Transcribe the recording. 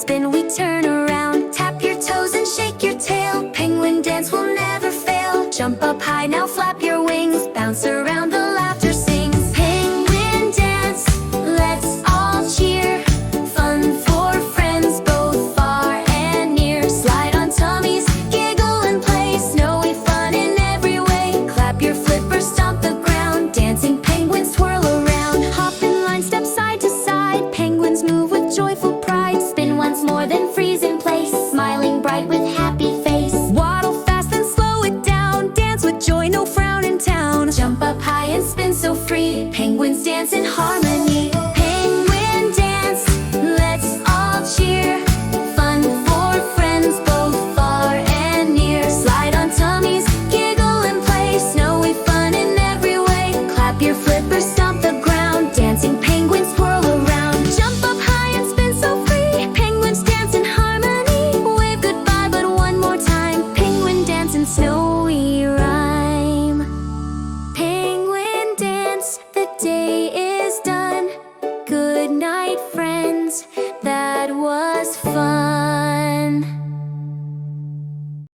spin, we turn around. Tap your toes and shake your tail. Penguin dance will never fail. Jump up high, now flap your wings. Bounce around, the laughter sings. Penguin dance, let's all cheer. Fun for friends, both far and near. Slide on tummies, giggle and play. Snowy fun in every way. Clap your flippers, stomp the ground. Dancing penguins twirl around. Hop in line, step side to side. Penguins move with joyful pride. Spin once more, then freeze in place. Smiling bright with happy face. Waddle fast and slow it down. Dance with joy, no frown in town. Jump up high and spin so free. Penguins dance in harmony.